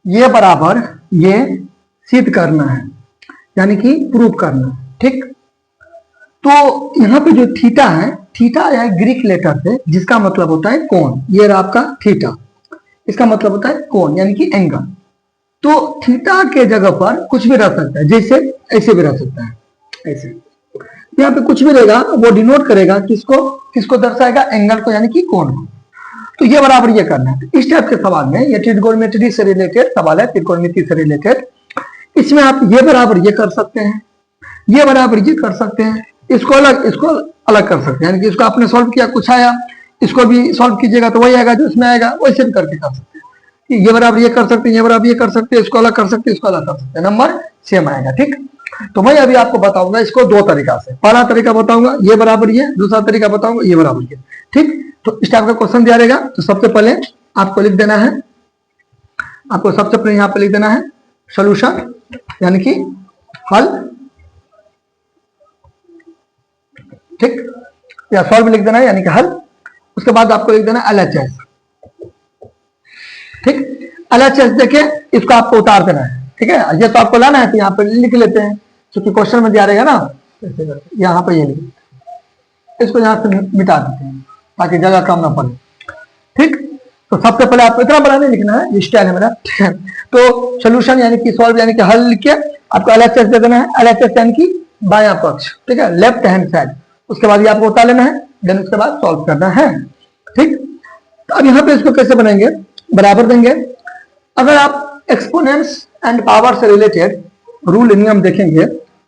ये बराबर ये सिद्ध करना है, यानी कि प्रूव करना है। ठीक, तो यहाँ पे जो थीटा है, थीटा है ग्रीक लेटर से, जिसका मतलब होता है कोण। ये रहा आपका थीटा, इसका मतलब होता है कोण यानी कि एंगल। तो थीटा के जगह पर कुछ भी रह सकता है, जैसे ऐसे भी रह सकता है, ऐसे। यहाँ पे कुछ भी रहेगा वो डिनोट करेगा किसको, किसको दर्शाएगा, एंगल को यानी कि कोण को। तो ये बराबर ये करना है। इस टाइप के सवाल में, ये ट्रिग्नोमेट्री से रिलेटेड सवाल है, त्रिकोणमिति से रिलेटेड। इसमें आप ये बराबर ये कर सकते हैं, ये बराबर ये कर सकते हैं, इसको अलग कर सकते हैं, यानी कि इसको आपने सॉल्व किया, कुछ आया, इसको भी सॉल्व कीजिएगा तो वही आएगा जो इसमें आएगा, वैसे भी करके कर सकते हैं। ये बराबर ये कर सकते हैं, ये बराबर ये कर सकते हैं, इसको अलग कर सकते हैं, इसको अलग कर सकते हैं, नंबर सेम आएगा। ठीक, तो मैं अभी आपको बताऊंगा इसको दो तरीका से। पहला तरीका बताऊंगा ये बराबर ये, दूसरा तरीका बताऊंगा ये बराबर ये। ठीक, तो इस टाइप का क्वेश्चन दिया रहेगा तो सबसे पहले आपको लिख देना है, आपको सबसे पहले यहाँ पे लिख देना है सोल्यूशन यानी कि हल। ठीक, या सॉल्व लिख देना है यानी कि हल। उसके बाद आपको लिख देना LHS। ठीक, LHS देखे, इसको आपको उतार देना है। ठीक है, ये तो आपको लाना है तो यहाँ पे लिख लेते हैं, क्योंकि क्वेश्चन में दिया रहेगा ना, यहाँ पे ये लिख, इसको यहाँ से मिटा देते हैं ताकि जगह कम ना पड़े। ठीक, तो सबसे पहले आपको इतना बड़ा नहीं लिखना है, स्टाइल है मेरा। ठीक है, तो सोल्यूशन यानी कि सॉल्व यानी कि हल लिख के आपको LHS दे देना है। LHS यानी कि बायां पक्ष, ठीक है, लेफ्ट हैंड साइड। उसके बाद ये आपको उतार लेना है, देन उसके बाद सॉल्व करना है। ठीक, तो अब यहाँ पे इसको कैसे बनाएंगे, बराबर देंगे। अगर आप एक्सपोनेंट्स एंड पावर से रिलेटेड रूल नियम देखेंगे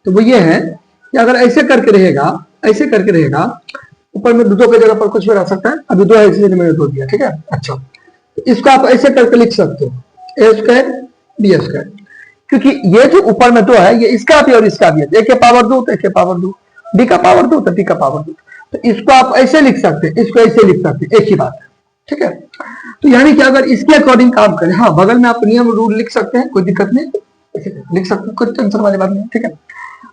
तो वो ये है कि अगर ऐसे करके रहेगा, ऐसे करके रहेगा, ऊपर में दो की जगह पर कुछ भी रह सकता है, अभी दो है इसलिए मैंने दो दिया। ठीक है, अच्छा, इसको आप ऐसे करके लिख सकते हो A² B², क्योंकि ये जो ऊपर में दो है ये इसका भी और इसका भी है, A के पावर 2 तो A के पावर 2, B का पावर 2 तो B का पावर 2। तो इसको आप ऐसे लिख सकते हैं, इसको ऐसे लिख सकते हैं, एक ही बात है। ठीक है, तो यानी कि अगर इसके अकॉर्डिंग काम करें, हाँ बगल में आप नियम रूल लिख सकते हैं, कोई दिक्कत नहीं, लिख सकते हैं, कोई टेंशन वाली बात नहीं। ठीक है,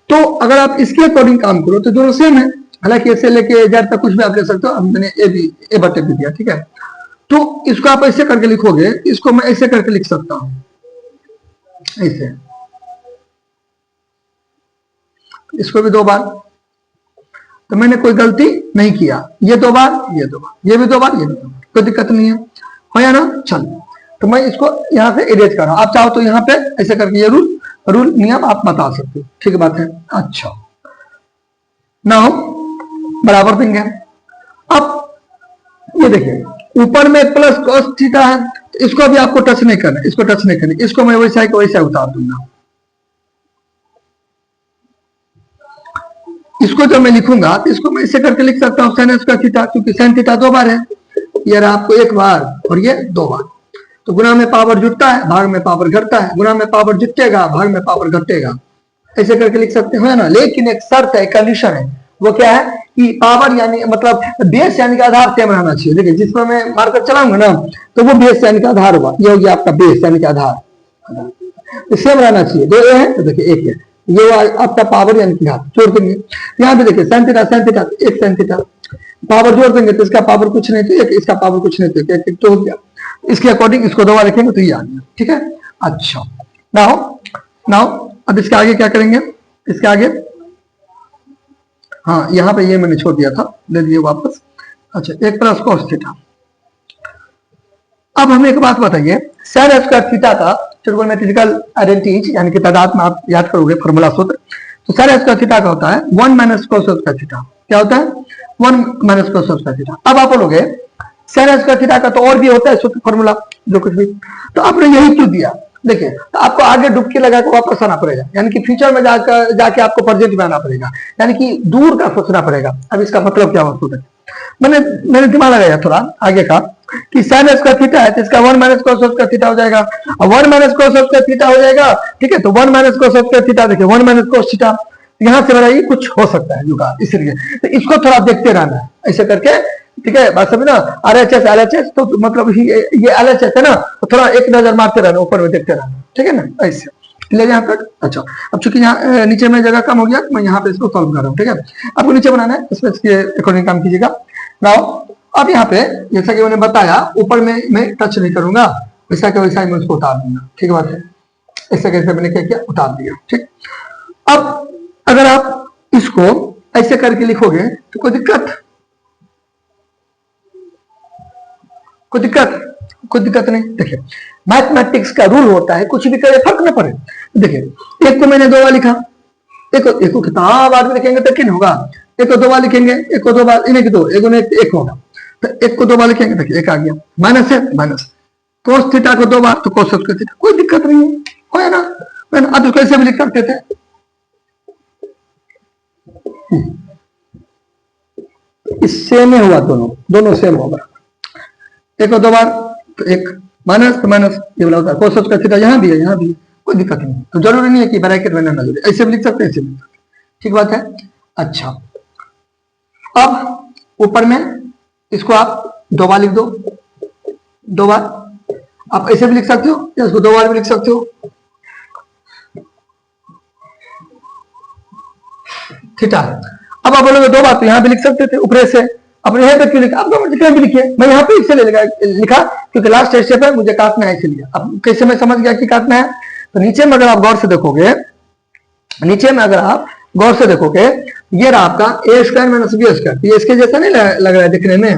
तो अगर आप इसके अकॉर्डिंग काम करो तो दोनों सेम है, हालांकि ऐसे लेके जेड तक कुछ भी आप ले सकते हो, मैंने ए बटे भी दिया। ठीक है, तो इसको आप ऐसे करके लिखोगे, इसको मैं ऐसे करके लिख सकता हूं, ऐसे, इसको भी दो बार, तो मैंने कोई गलती नहीं किया। ये दो बार, ये दो बार, ये भी दो बार, ये भी दो बार, कोई दिक्कत नहीं है, हो या ना। चलो, तो मैं इसको यहाँ से इरेज कर रहा हूं, आप चाहो तो यहाँ पे ऐसे करके ये रूल नियम आप बता सकते हो। ठीक बात है, अच्छा, नाउ बराबर देंगे। अब ये देखिए, ऊपर में प्लस cos थीटा है, तो इसको भी आपको टच नहीं करना, इसको टच नहीं करना, इसको मैं वैसा को वैसा उतार दूंगा। इसको जब मैं लिखूंगा तो इसको मैं ऐसे करके लिख सकता हूँ sin स्क्वायर थीटा, क्योंकि sin थीटा दो बार है, ये रहा आपको एक बार और ये दो बार। तो गुणा में पावर जुटता है, भाग में पावर घटता है, गुणा में पावर जुटेगा, भाग में पावर घटेगा, ऐसे करके लिख सकते हैं ना। लेकिन एक शर्त है, कंडीशन है, वो क्या है कि पावर यानी मतलब बेस यानी कि आधार सेम रहना चाहिए। देखिए, जिसमें मैं मार्कर चलाऊंगा ना तो वो बेस यानी कि आधार होगा, ये हो गया आपका बेस यानी कि आधार, तो सेम रहना चाहिए। दो ए है तो देखिए एक है, ये आपका पावर यानी कि घात, जोड़ देंगे। यहाँ पे देखिए sin थीटा एक sin थीटा, पावर जोड़ देंगे तो इसका पावर कुछ नहीं तो एक, इसका पावर कुछ नहीं तो एक, तो हो गया। इसके अकॉर्डिंग इसको दो बार रखेंगे तो ये आ गया। ठीक है, अच्छा, नाउ अब इसके आगे क्या करेंगे, इसके आगे, हाँ यहाँ पे ये मैंने छोड़ दिया था, ले दिए वापस। अच्छा, एक प्लस cos थीटा। अब हमें एक बात बताइए, sin स्क्वायर थीटा का ट्रिगोनोमेट्रिकल आइडेंटिटी यानी कि तादाद में आप याद करोगे फॉर्मूला सूत्र, तो sin स्क्वायर थीटा का होता है 1 माइनस cos स्क्वायर थीटा। क्या होता है, 1 माइनस cos स्क्वायर थीटा। अब आप बोलोगे sin स्क्वायर थीटा का तो और भी होता है सूत्र फॉर्मूला जो कुछ भी, तो आपने यही क्यों दिया। देखिए, तो आपको आगे डुबकी लगा के वापस आना पड़ेगा, यानी कि फ्यूचर में जाके आपको प्रेजेंट में आना पड़ेगा, यानी कि दूर का सोचना पड़ेगा। अब इसका मतलब क्या होता है, मैंने दिमाग लगाया थोड़ा आगे का कि sin स्क्वायर थीटा है तो इसका 1 माइनस cos स्क्वायर थीटा हो जाएगा, और 1 माइनस cos स्क्वायर थीटा हो जाएगा। ठीक है, तो 1 माइनस cos स्क्वायर थीटा, देखिए 1 माइनस cos थीटा, यहाँ से मेरा ये कुछ हो सकता है युगा, इसलिए तो इसको थोड़ा देखते रहना है ऐसे करके। ठीक है, बात समझ ना, RHS तो मतलब ये LHS है ना, तो थोड़ा एक नजर मारते रहना, ऊपर में देखते रहना। ठीक है ना, ऐसे ले यहाँ तक। अच्छा, अब चूंकि यहाँ नीचे में जगह कम हो गया, मैं यहाँ पे इसको सॉल्व कर रहा हूँ। ठीक है, आपको नीचे बनाना है, इसमें इसके अकॉर्डिंग काम कीजिएगा। नाउ अब यहाँ पे जैसा कि मैंने बताया, ऊपर में मैं टच नहीं करूंगा, वैसा क्या वैसा ही मैं उसको उतार दूंगा। ठीक बात है, ऐसे कैसे मैंने क्या किया, उतार दिया। ठीक, अब अगर आप इसको ऐसे करके लिखोगे तो कोई दिक्कत कोई दिक्कत नहीं। देखिए मैथमेटिक्स का रूल होता है कुछ भी करे फर्क न पड़े। देखिए एक को मैंने 2 बार लिखा, एक को कितना बार भी लिखेंगे तो किन होगा, एक को 2 बार लिखेंगे, एक को 2 बार, इन्हें की 2, एक होगा, तो एक को 2 बार लिखेंगे देखिए एक आ गया, माइनस है माइनस, कोस थीटा को 2 बार तो कोस थीटा, कोई दिक्कत नहीं है, हो ना। अब इसको ऐसे भी लिख सकते थे, इससे में हुआ, दोनों सेम होगा, एक को 2 बार तो एक माइनस तो माइनस, ये वाला होता है कोस का थीटा, यहाँ भी है यहाँ भी है, कोई दिक्कत नहीं। तो जरूरी नहीं है कि ब्रैकेट में ना जरूरी, ऐसे भी लिख सकते हैं, ऐसे भी लिख सकते हैं। ठीक बात है। अच्छा अब ऊपर में इसको आप 2 बार लिख दो, 2 बार आप ऐसे भी लिख सकते हो या इसको 2 बार भी लिख सकते हो। थीटा अब आप बोलोगे 2 बार तो यहाँ भी लिख सकते थे ऊपर से, अपने यहाँ पे क्यों लिखा, आप जितना भी लिखिए, मैं यहाँ पे इससे लिखा क्योंकि लास्ट स्टेप है, मुझे काटना है इसलिए। अब कैसे मैं समझ गया कि काटना है, तो नीचे में अगर आप गौर से देखोगे, नीचे में अगर आप गौर से देखोगे, ये रहा आपका ए स्क्वायर माइनस बी स्क्वायर, ये इसके जैसा नहीं लग रहा है दिखने में,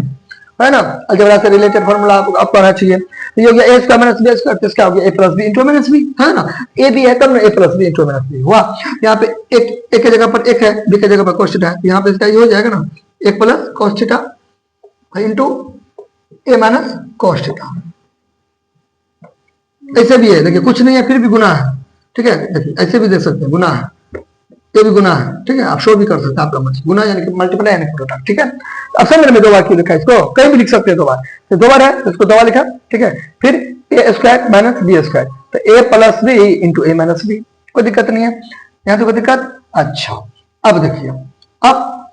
है ना, अलजेब्रा से रिलेटेड फॉर्मूला आपको आना चाहिए। तो ये हो गया A square minus B square, तो इसका हो गया A plus B into minus B, है ना, ए बी है तब ना A plus B into minus B हुआ। यहाँ पे एक की जगह पर एक है, बी की जगह पर cos थीटा है, यहाँ पे इसका ये हो जाएगा ना, एक plus cos theta into A minus cos theta. ऐसे भी है, देखिए कुछ नहीं है फिर भी गुना है। ठीक है, देखिए ऐसे भी देख सकते हैं, गुना है, ये भी गुना है। ठीक है, आप शो भी कर सकते हैं, आपका मर्जी, गुना यानी कि मल्टीप्लाई यानी प्रोडक्ट। ठीक है, अब समझ में 2 बार क्यों लिखा है, इसको कहीं भी लिख सकते हैं 2 बार, तो 2 बार है तो इसको 2 बार लिखा। ठीक है, फिर ए स्क्वायर माइनस बी स्क्वायर, तो ए plus B into A minus B, कोई दिक्कत नहीं है, यहाँ तो कोई दिक्कत। अच्छा अब देखिए, अब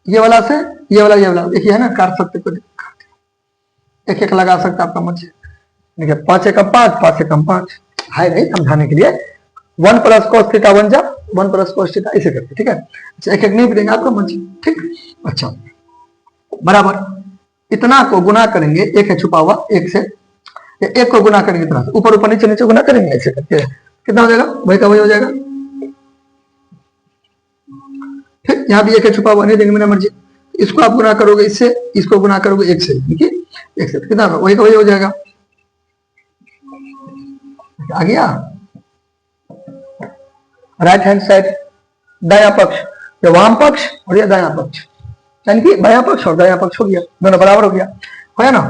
ये वाला से ये वाला देखिए है ना, काट सकते, कोई दिक्कत, एक लगा सकते आपका मर्जी। देखिए 5 एकम 5, 5 एकम 5 है नहीं, समझाने के लिए 1 प्लस cos थीटा 1 जा 1 प्लस cos थीटा ऐसे करके। ठीक है, अच्छा एक नहीं भी देंगे आपका मर्जी। ठीक, अच्छा बराबर इतना को गुना करेंगे, एक है छुपा हुआ, एक से एक को गुना करेंगे इतना से, ऊपर ऊपर नीचे नीचे गुना करेंगे ऐसे करके, कितना हो जाएगा, वही का वही हो जाएगा। फिर यहाँ भी एक है छुपा हुआ, नहीं देंगे मेरा मर्जी, इसको आप गुना करोगे इससे, इसको गुना करोगे एक से, एक से कितना वही का वही हो जाएगा। आ गया राइट हैंड साइड, दाया पक्ष, ये वाम पक्ष और ये दाया पक्ष, यानी कि बाया पक्ष और दाया पक्ष हो गया, दोनों बराबर हो गया, है ना।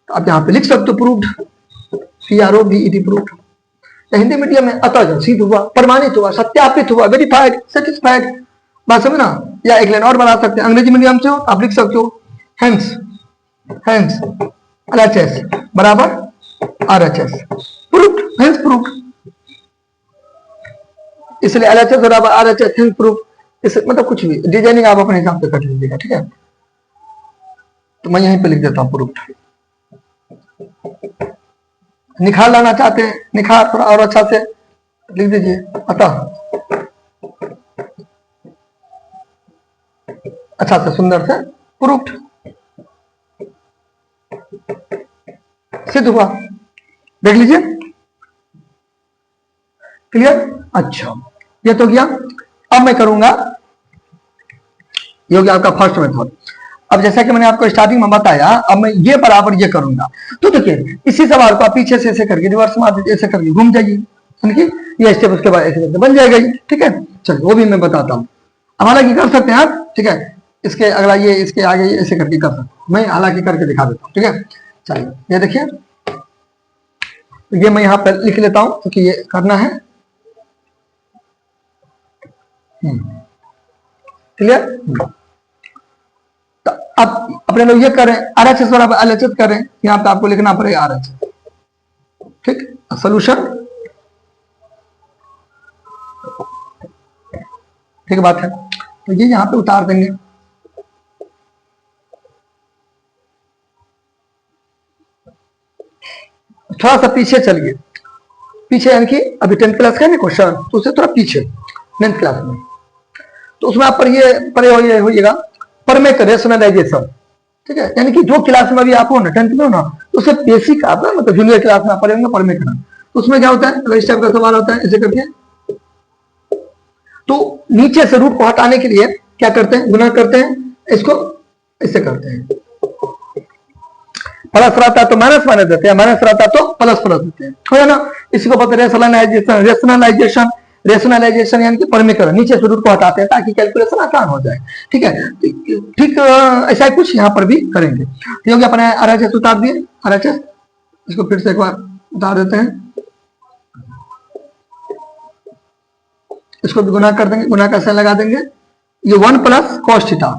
तो आप यहाँ पे लिख सकते हो proved, PROVED proved. Hindi medium में अतः सिद्ध हुआ, प्रमाणित हुआ, सत्यापित हुआ, वेरीफाइड, सेटिस्फाइड, बात समझ ना। या एक लाइन और बना सकते हैं, अंग्रेजी मीडियम से हो आप लिख सकते हो हेंस LHS बराबर RHS, प्रूव्ड, हेंस प्रूव्ड, इसलिए LHS बराबर RHS हेंस प्रूव्ड। इस मतलब कुछ भी डिजाइनिंग आप अपने हिसाब से कर लीजिएगा। ठीक है, तो मैं यहीं पे लिख देता हूं प्रूव्ड। निखार लाना चाहते हैं, निखार थोड़ा और अच्छा से लिख दीजिए, अतः अच्छा से सुंदर से प्रूव्ड, सिद्ध हुआ, देख लीजिए, क्लियर। अच्छा ये तो गया, अब मैं करूंगा, ये हो गया आपका फर्स्ट मेथड। अब जैसा कि मैंने आपको स्टार्टिंग में बताया, अब मैं ये बराबर ये करूंगा, तो देखिए इसी सवाल को आप पीछे से ऐसे करके रिवर्स मार दीजिए, ऐसे करके घूम जाइए, ये स्टेप उसके बाद ऐसे बन जाएगा ये। ठीक है, चलिए वो भी मैं बताता हूँ। अब हालांकि कर सकते हैं आप, ठीक है, इसके अगला ये, इसके आगे ये ऐसे करके कर सकते हैं, मैं हालांकि करके दिखा देता हूँ। ठीक है, चलिए ये देखिए, तो ये मैं यहाँ पर लिख लेता हूँ क्योंकि ये करना है, क्लियर। तो अब अपने लोग ये करें, RHS बराबर LHS करें, यहाँ पे आपको लिखना पड़ेगा RHS। ठीक, सोल्यूशन, ठीक बात है। तो ये यहाँ पे उतार देंगे, थोड़ा सा पीछे चलिए, पीछे यानी कि अभी 10th क्लास का है ना क्वेश्चन, तो उससे थोड़ा पीछे 9th क्लास में, तो उसमें आप पर ये होइएगा परमेक रेशनलाइजेशन। ठीक है, यानी कि जो क्लास में अभी आप हो ना 10th में हो ना, तो उससे बेसिक आप ना मतलब जूनियर क्लास में आप पढ़ेंगे पर में करना, तो उसमें क्या होता है, अगर इस टाइप का सवाल होता है ऐसे करके, तो नीचे से रूट को हटाने के लिए क्या करते हैं, गुना करते हैं, इसको इससे करते हैं, प्लस रहता है तो माइनस माइनस देते हैं, माइनस रहता है तो प्लस प्लस देते हैं, हो ना। इसी को बोलते हैं रेशनलाइजेशन। रेशनलाइजेशन रेशनलाइजेशन यानी कि परमीकरण, नीचे से रूट को हटाते हैं ताकि कैलकुलेशन आसान हो जाए, ठीक है। ठीक ऐसा ही कुछ यहाँ पर भी करेंगे। तो हो गया अपने RHS उतार दिए, RHS इसको फिर से एक बार उतार देते हैं, इसको भी गुना कर देंगे, गुना का साइन लगा देंगे, ये 1 प्लस कॉस थीटा,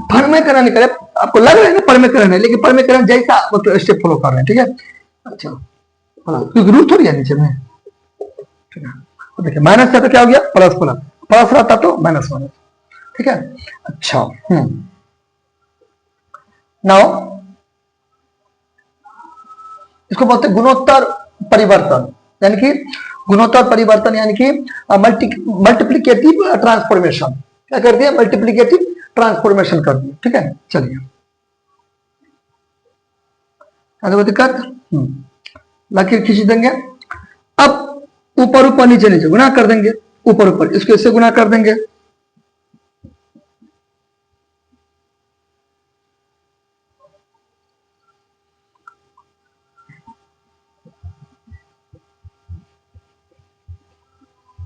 परमीकरण नहीं करे, आपको लग रहा है ना परमीकरण है, लेकिन परमीकरण जैसा मतलब स्टेप फॉलो कर रहे हैं, ठीक है। अच्छा क्योंकि रूट थोड़ी है नीचे में, ठीक है। तो देखिए माइनस था तो क्या हो गया, प्लस प्लस, प्लस रहता तो माइनस माइनस, ठीक है। अच्छा नाउ इसको बोलते हैं गुणोत्तर परिवर्तन, यानी कि गुणोत्तर परिवर्तन यानी कि मल्टीप्लिकेटिव ट्रांसफॉर्मेशन। क्या कर दिया, मल्टीप्लिकेटिव ट्रांसफॉर्मेशन कर दिया, ठीक है। चलिए दिक्कत, लकीर खींच देंगे, अब ऊपर ऊपर नीचे नीचे गुना कर देंगे, ऊपर ऊपर इसको इससे गुना कर देंगे,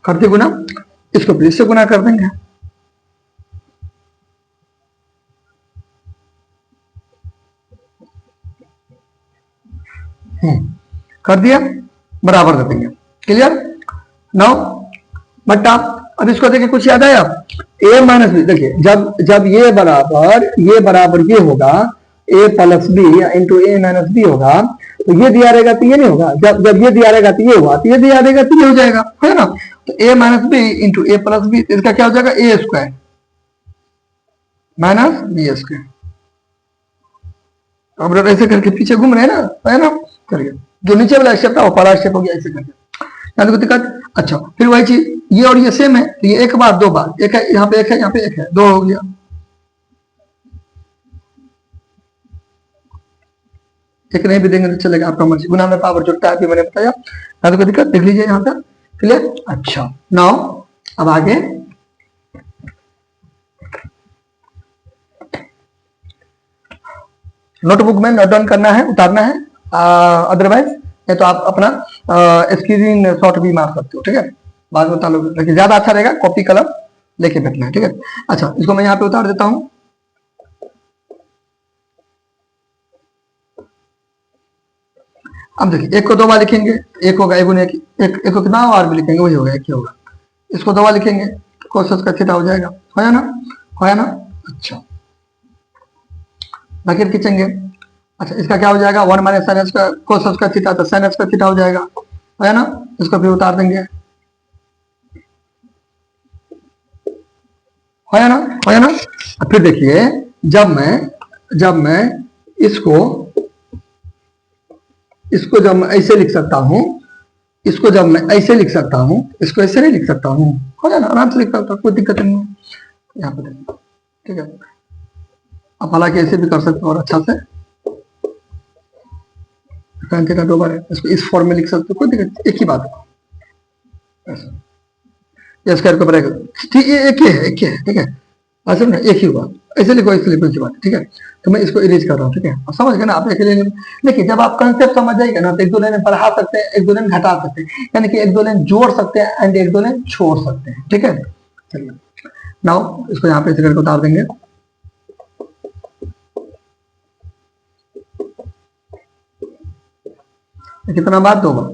कर दिए गुना, इसको फिर इससे गुना कर देंगे, कर दिया, बराबर दे देंगे, क्लियर। नाउ बट्टा, अब इसको देखिए कुछ याद आया, a माइनस बी, देखिए जब ये बराबर ये होगा, a plus B into A minus B होगा, तो ये दिया रहेगा तो ये नहीं होगा, जब ये दिया रहेगा तो ये होगा, तो ये दिया रहेगा तो ये हो जाएगा, है ना। तो a minus B into A plus B, इसका क्या हो जाएगा, A square minus B square. अब ऐसे करके पीछे घूम रहे हैं ना, है ना, करिए जो नीचे वाला स्टेप था वो पहला स्टेप हो गया, ऐसे करके याद को दिक्कत। अच्छा फिर वही चीज ये और ये सेम है, तो ये एक बार दो बार, एक है यहाँ पे, एक है यहाँ पे, एक है, दो हो गया, एक नहीं भी देंगे तो चलेगा, आपका मर्जी, गुना में पावर जुड़ता है, अभी मैंने बताया, याद को दिक्कत, देख लीजिए यहाँ पे, क्लियर। अच्छा नाउ अब आगे नोटबुक में नोट डाउन करना है, उतारना है, अदरवाइज ये तो आप अपना स्क्रीन शॉट भी मार सकते हो, ठीक है, बाद में उतार लो, लेकिन ज्यादा अच्छा रहेगा कॉपी कलम लेके बैठना है, ठीक है। अच्छा इसको मैं यहाँ पे उतार देता हूँ, अब देखिए एक को दो बार लिखेंगे, एक होगा एक को कितना बार भी लिखेंगे वही होगा, एक ही होगा, इसको दो बार लिखेंगे कोशिश का थीटा हो जाएगा, होया ना, होया ना। अच्छा लकीर खींचेंगे, अच्छा इसका क्या हो जाएगा, 1 माइनस साइन का कोस का थीटा, तो साइन का थीटा हो जाएगा, है ना। इसको फिर उतार देंगे, है ना, है ना। फिर देखिए जब मैं इसको जब मैं ऐसे लिख सकता हूं, इसको जब मैं ऐसे लिख सकता हूं, इसको ऐसे नहीं लिख सकता हूं, हो जाए ना, आराम से लिख सकता हूं, कोई दिक्कत नहीं है, यहाँ पे देखिए, ठीक है। आप हालांकि ऐसे भी कर सकते हो और अच्छा से थीटा दो बार है, इसको इस फॉर्म में लिख सकते हो, कोई दिक्कत, एक ही बात है, स्क्वायर को बराबर एक ही है, ठीक है, ऐसे ना एक ही हुआ, ऐसे लिखो, ऐसे लिखो की बात है, ठीक है। तो मैं इसको इरेज कर रहा हूँ, ठीक है, समझ गए ना आप, एक लाइन देखिए, जब आप कंसेप्ट समझ जाएगा ना, तो एक दो लाइन बढ़ा सकते हैं, एक दो लाइन घटा सकते हैं, यानी कि एक दो लाइन जोड़ सकते हैं एंड एक दो लाइन छोड़ सकते हैं, ठीक है। चलिए नाउ इसको यहाँ पे इसे करके उतार देंगे, कितना बार, दो बार,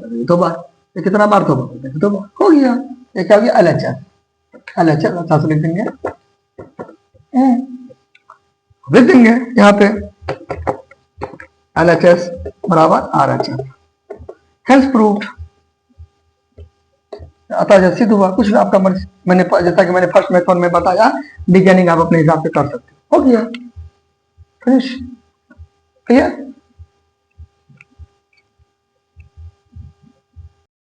कितना बार, दो बार हो गया, एक आ गया LHS अच्छा से लिख देंगे, लिख देंगे यहाँ पे LHS बराबर RHS, हेल्थ प्रूफ, अतः सिद्ध हुआ, कुछ भी आपका मर्जी, मैंने जैसा कि मैंने फर्स्ट मेथड में बताया, बिगिनिंग आप अपने हिसाब से कर सकते हो गया, फिनिश, क्लियर।